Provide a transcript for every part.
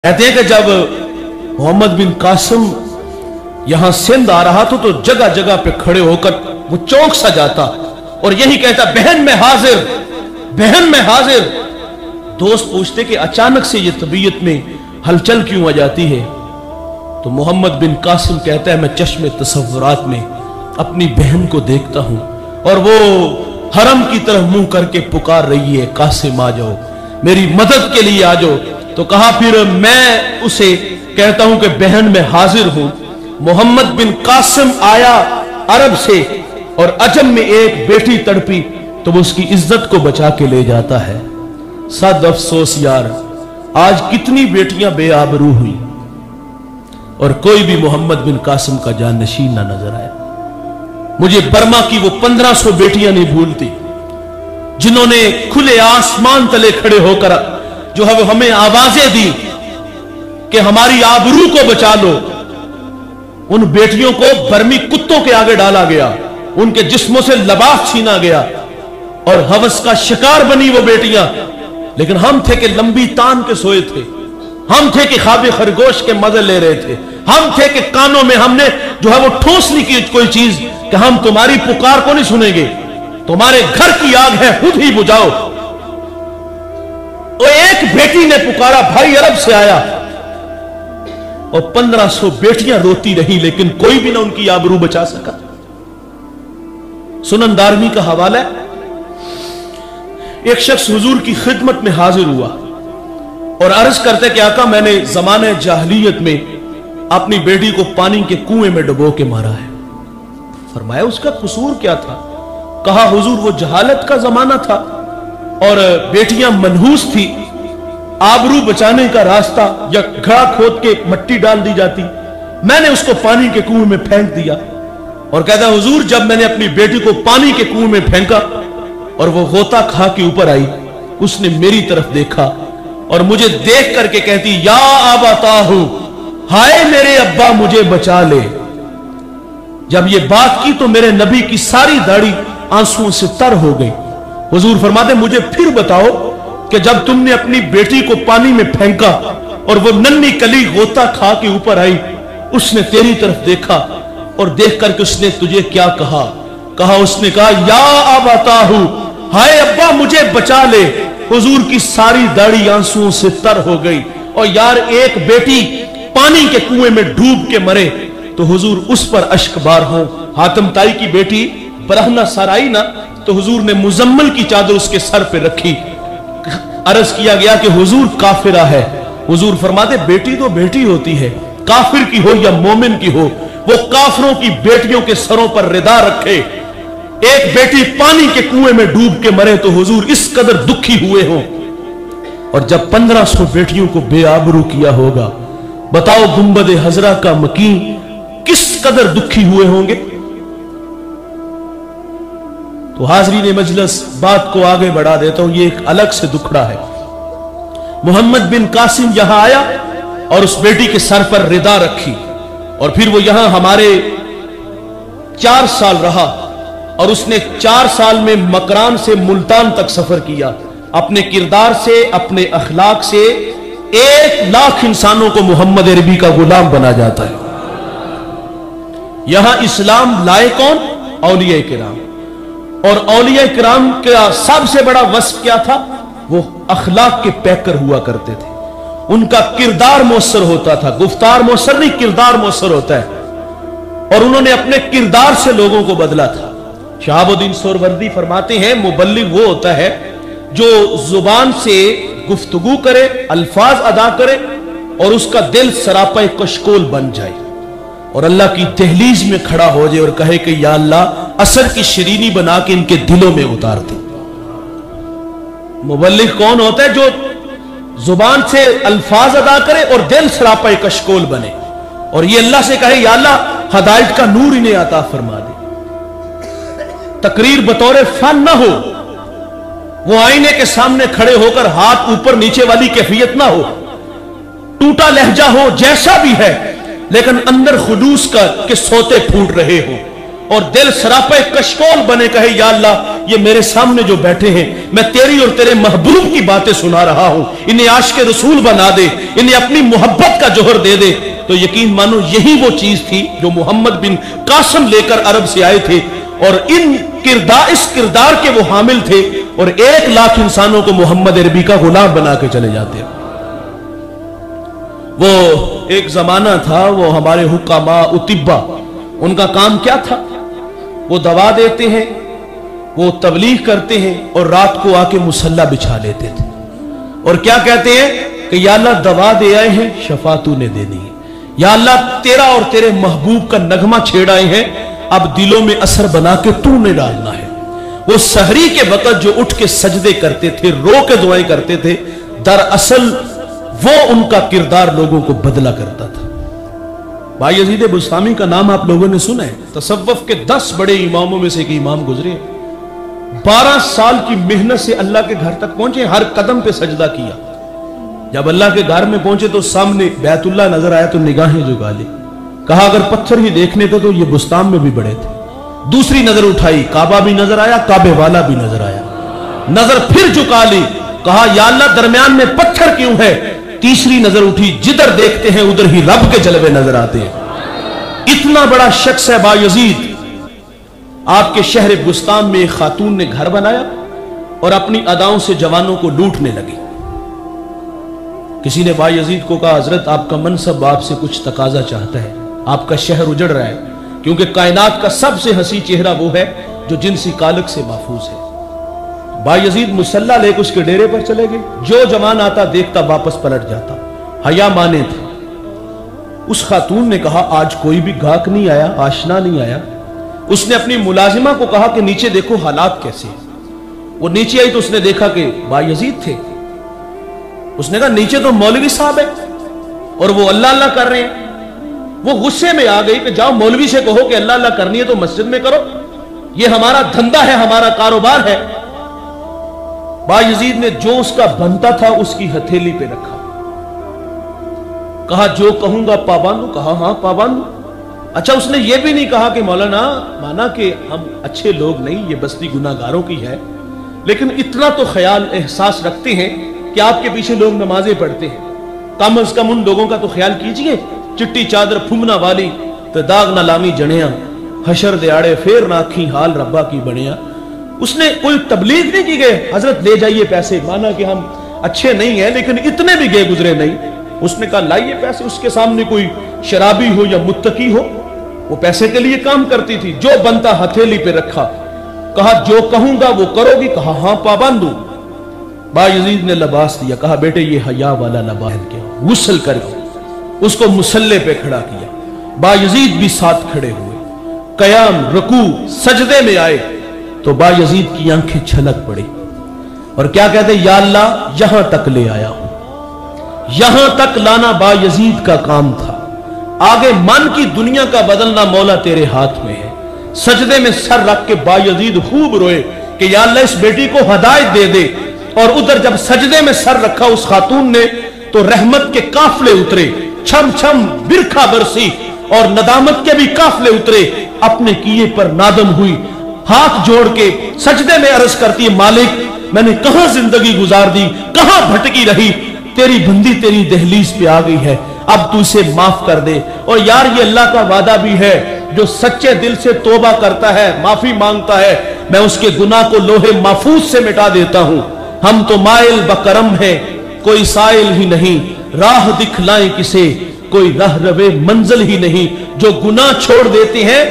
कहते हैं कि जब मोहम्मद बिन कासिम यहां सिंध आ रहा था तो जगह जगह पे खड़े होकर वो चौंक सा जाता और यही कहता, बहन में हाजिर, बहन में हाजिर। दोस्त पूछते कि अचानक से ये तबीयत में हलचल क्यों आ जाती है? तो मोहम्मद बिन कासिम कहता है, मैं चश्मे तसव्वुरात में अपनी बहन को देखता हूं और वो हरम की तरफ मुंह करके पुकार रही है, कासिम आ जाओ, मेरी मदद के लिए आ जाओ। तो कहा फिर मैं उसे कहता हूं कि बहन में हाजिर हूं। मोहम्मद बिन कासिम आया अरब से और अजम में एक बेटी तड़पी तो वो उसकी इज्जत को बचा के ले जाता है। सद अफसोस यार, आज कितनी बेटियां बेआबरू हुई और कोई भी मोहम्मद बिन कासिम का जानशीन ना नजर आया। मुझे बर्मा की वो 1500 बेटियां नहीं भूलती जिन्होंने खुले आसमान तले खड़े होकर जो है वो हमें आवाजें दी कि हमारी आबरू को बचा लो। उन बेटियों को बर्मी कुत्तों के आगे डाला गया, उनके जिस्मों से लबास छीना गया और हवस का शिकार बनी वो बेटियां। लेकिन हम थे कि लंबी तान के सोए थे, हम थे कि ख्वाबे खरगोश के मजे ले रहे थे, हम थे कि कानों में हमने जो है वो ठोस ली की कोई चीज कि हम तुम्हारी पुकार को नहीं सुनेंगे, तुम्हारे घर की आग है खुद ही बुझाओ। और एक बेटी ने पुकारा, भाई अरब से आया, और 1500 बेटियां रोती रही लेकिन कोई भी ना उनकी आबरू बचा सका। सुनन दारमी का हवाला है, एक शख्स हुजूर की खिदमत में हाजिर हुआ और अर्ज करते कि आका, मैंने जमाने जाहलियत में अपनी बेटी को पानी के कुएं में डुबो के मारा है। फरमाया उसका कसूर क्या था? कहा हुजूर वो जहालत का जमाना था और बेटियां मनहूस थी, आबरू बचाने का रास्ता या घड़ा खोद के मट्टी डाल दी जाती, मैंने उसको पानी के कुएं में फेंक दिया। और कहता हुजूर जब मैंने अपनी बेटी को पानी के कुएं में फेंका और वो गोता खा के ऊपर आई, उसने मेरी तरफ देखा और मुझे देख करके कहती, या आबाताहू, हाय मेरे अब्बा मुझे बचा ले। जब ये बात की तो मेरे नबी की सारी दाढ़ी आंसुओं से तर हो गई। हुजूर फरमाते, मुझे फिर बताओ कि जब तुमने अपनी बेटी को पानी में फेंका और वो नन्ही कली गोता खा के ऊपर आई, उसने तेरी तरफ देखा और देख करके उसने तुझे क्या कहा? कहा उसने कहा, या आबाताहू, हाय अब्बा मुझे बचा ले। हुजूर की सारी दाढ़ी आंसुओं से तर हो गई। और यार एक बेटी पानी के कुएं में डूब के मरे तो हुजूर उस पर अश्कबार हो। हातिम ताई की बेटी बरहना सर आई ना तो हुजूर ने मुजम्मल की चादर उसके सर पे रखी। अर्ज किया गया कि हुजूर काफिरा है। हुजूर फरमाते, बेटी तो बेटी होती है, काफिर की हो या मोमिन की हो, वो काफिरों की बेटियों के सरों पर रिदा रखे। एक बेटी पानी के कुएं में डूब के मरे तो हुजूर इस कदर दुखी हुए हो, और जब 1500 बेटियों को बेआबरू किया होगा, बताओ गुंबद हजरा का मकीन किस कदर दुखी हुए होंगे। तो हाजरीन मजलिस, बात को आगे बढ़ा देता हूं, ये एक अलग से दुखड़ा है। मोहम्मद बिन कासिम यहां आया और उस बेटी के सर पर रिदा रखी और फिर वो यहां हमारे 4 साल रहा और उसने 4 साल में मकरान से मुल्तान तक सफर किया। अपने किरदार से, अपने अखलाक से 1 लाख इंसानों को मोहम्मद अरबी का गुलाम बना जाता है। यहां इस्लाम लाए कौन? औलिया किराम। और औलिया किराम का सबसे बड़ा वस्फ क्या था? वो अखलाक के पैकर हुआ करते थे, उनका किरदार मौसर होता था। गुफ्तार मौसर नहीं, किरदार मौसर होता है। और उन्होंने अपने किरदार से लोगों को बदला था। शहाबुद्दीन सोहरवर्दी फरमाते हैं, मुबल्लिग वो होता है जो जुबान से गुफ्तगू करे, अल्फाज अदा करे और उसका दिल सरापा कशकोल बन जाए और अल्लाह की तहलीज में खड़ा हो जाए और कहे कि या अल्लाह, असर की शरीनी बना के इनके दिलों में उतार दे। मुबल्लिग कौन होता है? जो जुबान से अल्फाज अदा करे और दिल सरापा कशकोल बने और ये अल्लाह से कहे, या अल्लाह हदायत का नूर इन्हें अता फरमा दे। तकरीर बतौर फन ना हो, वो आईने के सामने खड़े होकर हाथ ऊपर नीचे वाली कैफियत ना हो, टूटा लहजा हो, जैसा भी है, लेकिन अंदर खुलूस का के सोते फूट रहे हो और दिल सरापे कशकोल बने, कहे या अल्लाह یہ میرے سامنے جو بیٹھے ہیں میں تیری اور تیرے محبوب کی باتیں سنا رہا ہوں، انہیں عاشق رسول بنا دے، انہیں اپنی محبت کا جوہر دے دے۔ تو یقین مانو یہی وہ چیز تھی جو محمد بن قاسم لے کر عرب سے آئے تھے، اور اس کردار کے وہ حامل تھے، اور 1,00,000 انسانوں کو محمد عربی کا غلام بنا کے چلے جاتے ہیں۔ وہ ایک زمانہ تھا، وہ ہمارے حکماء اطباء، ان کا کام کیا تھا؟ وہ دوا دیتے ہیں، وہ تبلیغ کرتے ہیں، اور رات کو آ کے مصلی بچھا لیتے تھے، اور کیا کہتے ہیں کہ یا اللہ دوا دے آئے ہیں، شفا تو نے دینی ہے، یا اللہ تیرا اور تیرے محبوب کا نغمہ چھیڑ آئے ہیں، اب دلوں میں اثر بنا کے تو نے ڈالنا ہے۔ وہ سحری کے وقت جو اٹھ کے سجدے کرتے تھے، رو کے دعائیں کرتے تھے، دراصل وہ ان کا کردار لوگوں کو بدلا کرتا تھا۔ بایزید بسطامی کا نام آپ لوگوں نے سنا ہے، تصوف کے 10 بڑے اماموں میں سے ایک امام گزرے، 12 سال کی محنت سے اللہ کے گھر تک پہنچے، ہر قدم پہ سجدہ کیا۔ جب اللہ کے گھر میں پہنچے تو سامنے بیت اللہ نظر آیا تو نگاہیں جھکا لی، کہا اگر پتھر ہی دیکھنے تھے تو یہ بستان میں بھی بڑے تھے۔ دوسری نظر اٹھائی، کعبہ بھی نظر آیا، کعبے والا بھی نظر آیا، نظر پھر جھکا لی، کہا یا اللہ درمیان میں پتھر کیوں ہے؟ تیسری نظر اٹھی، جدھر دیکھتے ہیں ادھر ہی رب کے جلوے نظر آتے ہیں۔ اتنا بڑا شخص ہے بایزید۔ آپ کے شہر بستان میں ایک خاتون نے گھر بنایا اور اپنی اداؤں سے جوانوں کو لوٹنے لگی۔ کسی نے بایزید کو کہا حضرت آپ کا منصب آپ سے کچھ تقاضا چاہتا ہے، آپ کا شہر اجڑ رہا ہے، کیونکہ کائنات کا سب سے حسین چہرہ وہ ہے جو جنسی کالک سے محفوظ ہے۔ بایزید مصلی لے کے اس کے ڈیرے پر چلے گئے، جو جوان آتا دیکھتا واپس پلٹ جاتا، حیا مانے تھے۔ اس خاتون نے کہا آج کوئی بھی گاہک نہیں آیا، آشنا نہیں آیا۔ اس نے اپنی ملازمہ کو کہا کہ نیچے دیکھو حالات کیسے ہیں۔ وہ نیچے آئی تو اس نے دیکھا کہ بایزید تھے۔ اس نے کہا نیچے تو مولوی صاحب ہے اور وہ اللہ اللہ کر رہے ہیں۔ وہ غصے میں آ گئی کہ جاؤ مولوی سے کہو کہ اللہ اللہ کرنی ہے تو مسجد میں کرو، یہ ہمارا دھندا ہے، ہمارا کاروبار ہے۔ بایزید نے جو اس کا بنتا تھا اس کی ہتھیلی پہ رکھا، کہا جو کہوں گا پابند ہوں، کہا ہاں پابند ہوں۔ اچھا اس نے یہ بھی نہیں کہا کہ مولانا مانا کہ ہم اچھے لوگ نہیں، یہ بستی گناہ گاروں کی ہے، لیکن اتنا تو خیال احساس رکھتے ہیں کہ آپ کے پیچھے لوگ نمازیں پڑھتے ہیں، کم از کم ان لوگوں کا تو خیال کیجئے۔ چٹی چادر پھمنا والی تو داغ نہ لامی جنیاں، حشر دیاڑے پھر نہ کھی حال ربا کی بنیاں۔ اس نے کوئی تبلیغ نہیں کی گئے حضرت لے جائیے پیسے، مانا کہ ہم اچھے نہیں ہیں لیکن اتنے بھی گئے گزرے نہیں۔ اس نے کہا لائیے پیسے، اس کے سامنے کوئی شرابی ہو یا متقی ہو، وہ پیسے کے لیے کام کرتی تھی، جو بنتا ہتھیلی پہ رکھا، کہا جو کہوں گا وہ کرو گی، کہا ہاں پابند ہوں۔ بایزید نے لباس دیا، کہا بیٹے یہ حیا والا لباس کیا، غسل کر کے اس کو مصلی پہ کھڑا کیا۔ بایزید بھی ساتھ کھڑے ہوئے، قیام رکوع سجدے میں آئے تو بایزید کی آنکھیں چھلک پڑی اور کیا کہتے یا اللہ یہاں تک لے آیا ہوں۔ یہاں تک لانا بایزید کا کام تھا، آگے من کی دنیا کا بدلنا مولا تیرے ہاتھ میں ہے۔ سجدے میں سر رکھ کے بایزید خوب روئے کہ یا اللہ اس بیٹی کو ہدایت دے دے، اور ادھر جب سجدے میں سر رکھا اس خاتون نے تو رحمت کے قافلے اترے، چھم چھم برکھا برسی اور ندامت کے بھی قافلے اترے۔ اپنے کیے پر نادم ہوئی، ہاتھ جوڑ کے سجدے میں عرض کرتی ہے مالک میں نے کہاں زندگی گزار دی، کہاں بھٹکی رہی، تیری بندی تیری دہلیز پہ آ گئی ہے، اب تو اسے معاف کر دے۔ اور یار یہ اللہ کا وعدہ بھی ہے جو سچے دل سے توبہ کرتا ہے معافی مانگتا ہے میں اس کے گناہ کو لوہے محفوظ سے مٹا دیتا ہوں۔ ہم تو مائل بکرم ہے کوئی سائل ہی نہیں، راہ دکھلائیں کسے کوئی راہ روے منزل ہی نہیں۔ جو گناہ چھوڑ دیتے ہیں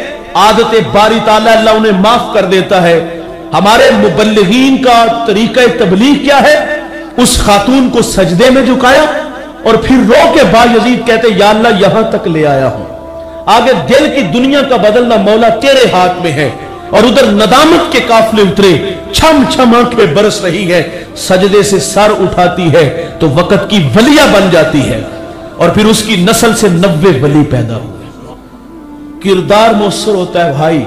عادت باری تعالیٰ اللہ انہیں معاف کر دیتا ہے۔ ہمارے مبلغین کا طریقہ تبلیغ کیا ہے؟ اس خاتون کو سجدے میں جھکایا اور پھر رو کے بایزید کہتے یا اللہ یہاں تک لے آیا ہوں، آگے دل کی دنیا کا بدلنا مولا تیرے ہاتھ میں ہے۔ اور ادھر ندامت کے قافلے اترے، چھم چھم آنکھیں برس رہی ہے، سجدے سے سر اٹھاتی ہے تو وقت کی ولیہ بن جاتی ہے، اور پھر اس کی نسل سے 90 ولی پیدا ہوئے۔ کردار مؤثر ہوتا ہے بھائی،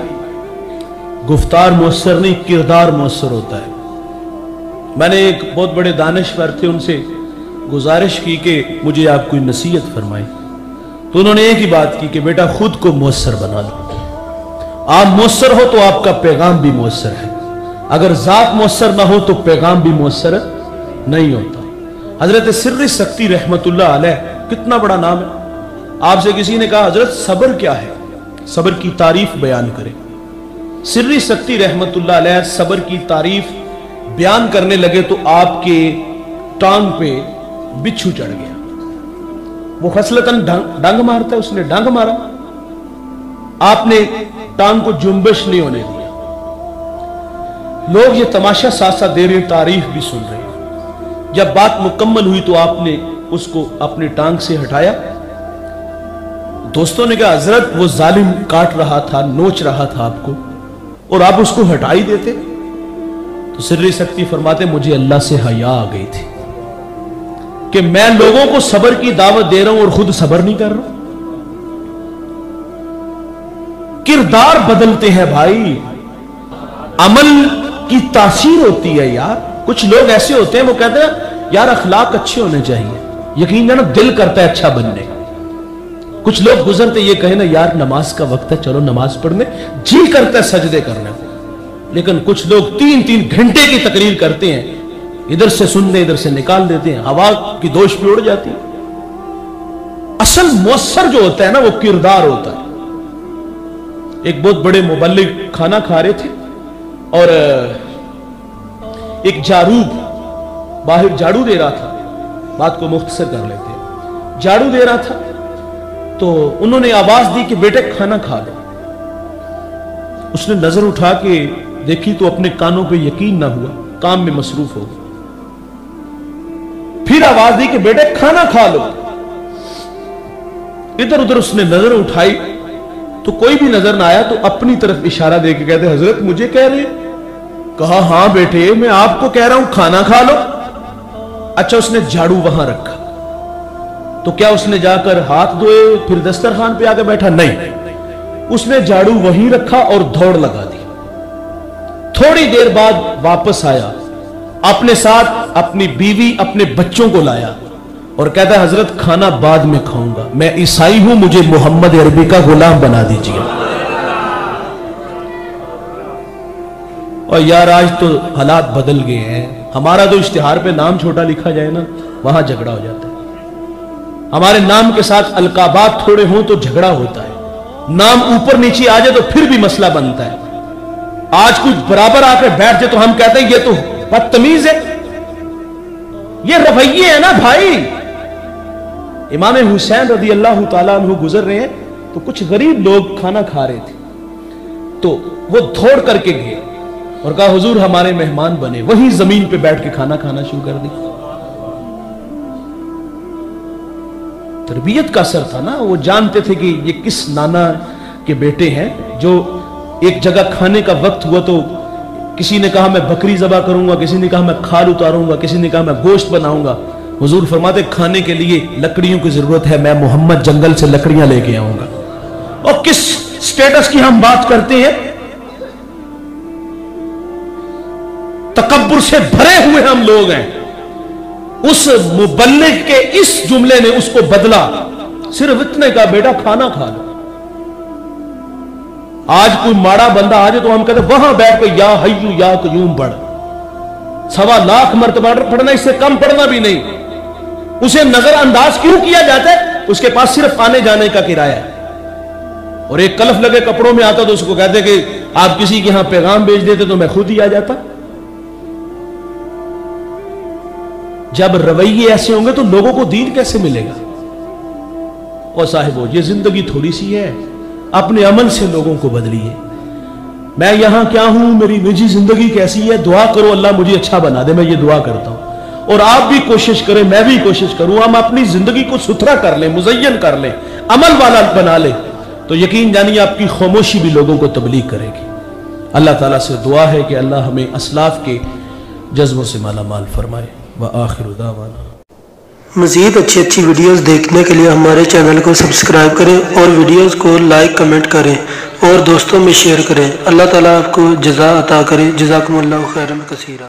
گفتار مؤثر نہیں، کردار مؤثر ہوتا ہے۔ میں نے ایک بہت بڑے دانشور تھے، ان سے گزارش کی کہ مجھے آپ کوئی نصیحت فرمائیں، تو انہوں نے ایک ہی بات کی کہ بیٹا خود کو مؤثر بنا لو، آپ مؤثر ہو تو آپ کا پیغام بھی مؤثر ہے۔ अगर ज़ात मुयस्सर ना हो तो पैगाम भी मुयस्सर नहीं होता। हजरत सिर्री सक्ती रहमतुल्लाह अलैह, कितना बड़ा नाम है। आपसे किसी ने कहा हजरत सब्र क्या है, सब्र की तारीफ बयान करें। सिर्री सक्ती रहमतुल्लाह अलैह सब्र की तारीफ बयान करने लगे तो आपके टांग पे बिच्छू चढ़ गया। वो खसलतन डंग मारता है, उसने डंग मारा, आपने टांग को जुम्बश नहीं होने दिया। लोग ये तमाशा साथ साथ दे रहे हैं, तारीफ भी सुन रहे हैं। जब बात मुकम्मल हुई तो आपने उसको अपनी टांग से हटाया। दोस्तों ने कहा हजरत वो जालिम काट रहा था, नोच रहा था आपको, और आप उसको हटा ही देते। तो सिर्री सक्ती फरमाते मुझे अल्लाह से हया आ गई थी कि मैं लोगों को सब्र की दावत दे रहा हूं और खुद सब्र नहीं कर रहा। किरदार बदलते हैं भाई, अमल की तासीर होती है यार। कुछ लोग ऐसे होते हैं वो कहते हैं यार अखलाक अच्छे होने चाहिए, यकीन है ना दिल करता है अच्छा बनने का। कुछ लोग गुजरते ये कहे ना यार नमाज का वक्त है चलो नमाज पढ़ने, जी करता है सजदे करने को। लेकिन कुछ लोग 3-3 घंटे की तकरीर करते हैं, इधर से सुनने इधर से निकाल देते हैं, हवा की दोष पे उड़ जाती है। असल मुयस्सर जो होता है ना वो किरदार होता है। एक बहुत बड़े मुबल्लिग खाना खा रहे थे और एक जारूब बाहर झाड़ू दे रहा था, बात को मुख्तसर कर लेते हैं, झाड़ू दे रहा था तो उन्होंने आवाज दी कि बेटे खाना खा लो। उसने नजर उठा के देखी तो अपने कानों पे यकीन ना हुआ, काम में मसरूफ हो गया। फिर आवाज दी कि बेटे खाना खा लो। इधर उधर उसने नजर उठाई तो कोई भी नजर ना आया, तो अपनी तरफ इशारा दे के कहते हजरत मुझे कह रहे हैं? कहा हां बेटे मैं आपको कह रहा हूं खाना खा लो। अच्छा उसने झाड़ू वहां रखा तो क्या उसने जाकर हाथ धोए फिर दस्तरखान पे आके बैठा? नहीं, उसने झाड़ू वहीं रखा और दौड़ लगा दी। थोड़ी देर बाद वापस आया, अपने साथ अपनी बीवी अपने बच्चों को लाया और कहता है हजरत खाना बाद में खाऊंगा, मैं ईसाई हूं, मुझे मोहम्मद अरबी का गुलाम बना दीजिए। और यार आज तो हालात बदल गए हैं। हमारा तो इश्तिहार पे नाम छोटा लिखा जाए ना वहां झगड़ा हो जाता है। हमारे नाम के साथ अलकाबात थोड़े हों तो झगड़ा होता है, नाम ऊपर नीचे आ जाए तो फिर भी मसला बनता है। आज कुछ बराबर आकर बैठ जाए तो हम कहते हैं ये तो बदतमीज है। ये रवैये है ना भाई। इमाम हुसैन रज़ी अल्लाह ताला अन्हु गुजर रहे हैं तो कुछ गरीब लोग खाना खा रहे थे, तो वो दौड़ करके गए और कहा हुजूर हमारे मेहमान बने। वहीं जमीन पे बैठ के खाना खाना शुरू कर दी। तरबियत का असर था ना, वो जानते थे कि ये किस नाना के बेटे हैं। जो एक जगह खाने का वक्त हुआ तो किसी ने कहा मैं बकरी ज़बा करूंगा, किसी ने कहा मैं खाल उतारूंगा, किसी ने कहा मैं गोश्त बनाऊंगा। हुजूर फरमाते खाने के लिए लकड़ियों की जरूरत है, मैं मोहम्मद जंगल से लकड़ियां लेके आऊंगा। और किस स्टेटस की हम बात करते हैं, तकब्बुर से भरे हुए हम लोग हैं। उस मुबल्लिग के इस जुमले ने उसको बदला, सिर्फ इतने का बेटा खाना खा लो। आज कोई माड़ा बंदा आ जाए तो हम कहते वहां बैठ के या हय्यू या कयूम पढ़, 1.25 लाख मरतबा पढ़ना, इससे कम पढ़ना भी नहीं। उसे नजरअंदाज क्यों किया जाता है? उसके पास सिर्फ आने जाने का किराया है। और एक कलफ लगे कपड़ों में आता तो उसको कहते कि आप किसी के यहां पैगाम भेज देते तो मैं खुद ही आ जाता। जब रवैये ऐसे होंगे तो लोगों को दीन कैसे मिलेगा? और साहिबो ये जिंदगी थोड़ी सी है, अपने अमल से लोगों को बदलिए। मैं यहां क्या हूं, मेरी निजी जिंदगी कैसी है, दुआ करो अल्लाह मुझे अच्छा बना दे, मैं ये दुआ करता हूं। और आप भी कोशिश करें, मैं भी कोशिश करूं, हम अपनी जिंदगी को सुथरा कर लें, मुज़य्यन कर लें, अमल वाला बना लें, तो यकीन जानिए आपकी खामोशी भी लोगों को तबलीग करेगी। अल्लाह ताला से दुआ है कि अल्लाह हमें असलाफ के जज्बों से माला माल फरमाए। व आखिरु दावाना। मज़ीद अच्छी वीडियोस देखने के लिए हमारे चैनल को सब्सक्राइब करें और वीडियोस को लाइक कमेंट करें और दोस्तों में शेयर करें। अल्लाह ताला आपको जज़ा अता करे। जज़ाकुमुल्लाहु खैरन कसीरा।